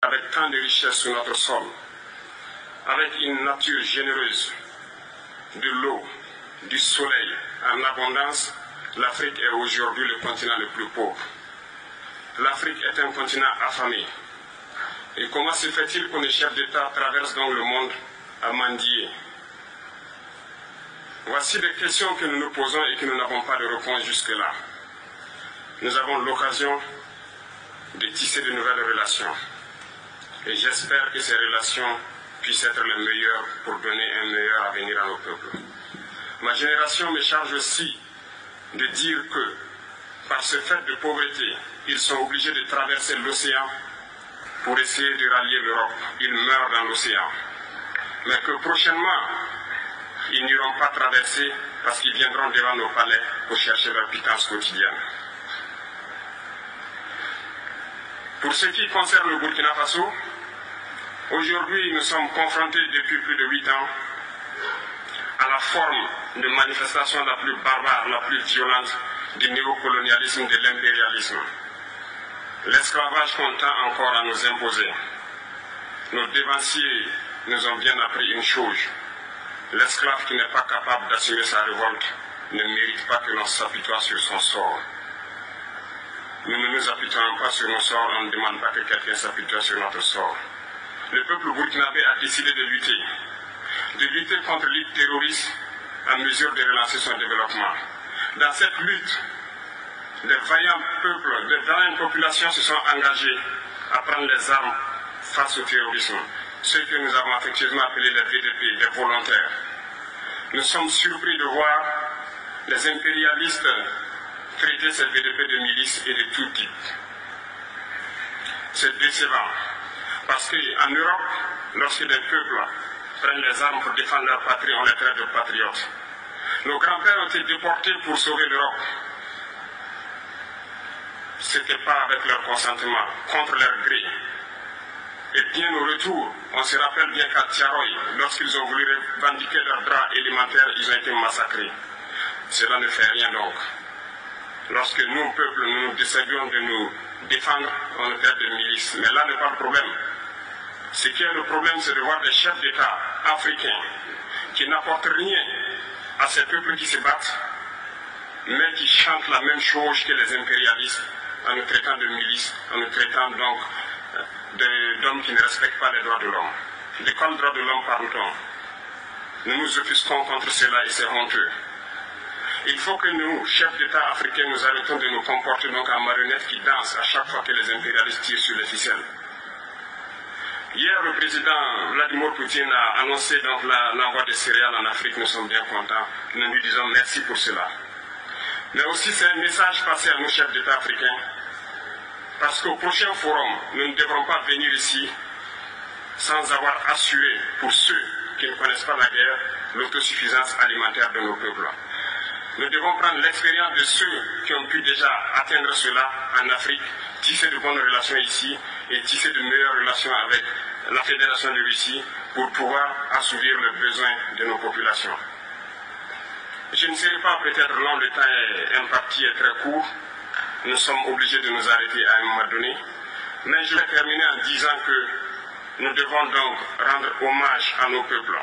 avec tant de richesses sur notre sol, avec une nature généreuse, de l'eau, du soleil en abondance, l'Afrique est aujourd'hui le continent le plus pauvre. L'Afrique est un continent affamé. Et comment se fait-il que les chefs d'État traversent donc le monde à mendier? Voici des questions que nous nous posons et que nous n'avons pas de réponse jusque-là. Nous avons l'occasion de tisser de nouvelles relations. Et j'espère que ces relations puissent être les meilleures pour donner un meilleur avenir à nos peuples. Ma génération me charge aussi de dire que, par ce fait de pauvreté, ils sont obligés de traverser l'océan pour essayer de rallier l'Europe. Ils meurent dans l'océan. Mais que prochainement, ils n'iront pas traverser parce qu'ils viendront devant nos palais pour chercher leur pitance quotidienne. Pour ce qui concerne le Burkina Faso, aujourd'hui nous sommes confrontés depuis plus de 8 ans à la forme de manifestation la plus barbare, la plus violente du néocolonialisme, de l'impérialisme. L'esclavage qu'on tend encore à nous imposer. Nos dévanciers nous ont bien appris une chose. L'esclave qui n'est pas capable d'assumer sa révolte ne mérite pas que l'on s'apitoie sur son sort. Nous ne nous apitoyons pas sur nos sorts, on ne demande pas que quelqu'un s'apitoie sur notre sort. Le peuple burkinabé a décidé de lutter contre le terrorisme à mesure de relancer son développement. Dans cette lutte, des vaillants peuples, des vaillantes populations se sont engagées à prendre les armes face au terrorisme. Ceux que nous avons affectueusement appelés les VDP, des volontaires. Nous sommes surpris de voir les impérialistes traiter ces VDP de milices et de tout type. C'est décevant. Parce qu'en Europe, lorsque des peuples prennent les armes pour défendre leur patrie, on les traite de patriotes. Nos grands-pères ont été déportés pour sauver l'Europe. Ce n'était pas avec leur consentement, contre leur gré. Et bien au retour, on se rappelle bien qu'à Tiaroy, lorsqu'ils ont voulu revendiquer leurs droits élémentaires, ils ont été massacrés. Cela ne fait rien donc. Lorsque nous, peuple, nous décidions de nous défendre, on nous traite de milices. Mais là n'est pas le problème. Ce qui est le problème, c'est de voir des chefs d'État africains qui n'apportent rien à ces peuples qui se battent, mais qui chantent la même chose que les impérialistes en nous traitant de milices, en nous traitant donc d'hommes qui ne respectent pas les droits de l'homme. De quels droits de l'homme parle-t-on? Nous nous offusquons contre cela et c'est honteux. Il faut que nous, chefs d'État africains, nous arrêtons de nous comporter donc en marionnettes qui dansent à chaque fois que les impérialistes tirent sur les ficelles. Hier, le président Vladimir Poutine a annoncé donc l'envoi de céréales en Afrique. Nous sommes bien contents. Nous lui disons merci pour cela. Mais aussi, c'est un message passé à nos chefs d'État africains. Parce qu'au prochain forum, nous ne devrons pas venir ici sans avoir assuré, pour ceux qui ne connaissent pas la guerre, l'autosuffisance alimentaire de nos peuples. Nous devons prendre l'expérience de ceux qui ont pu déjà atteindre cela en Afrique, tisser de bonnes relations ici et tisser de meilleures relations avec la Fédération de Russie pour pouvoir assouvir les besoins de nos populations. Je ne serai pas peut-être long, le temps est imparti et très court. Nous sommes obligés de nous arrêter à un moment donné. Mais je vais terminer en disant que nous devons donc rendre hommage à nos peuples.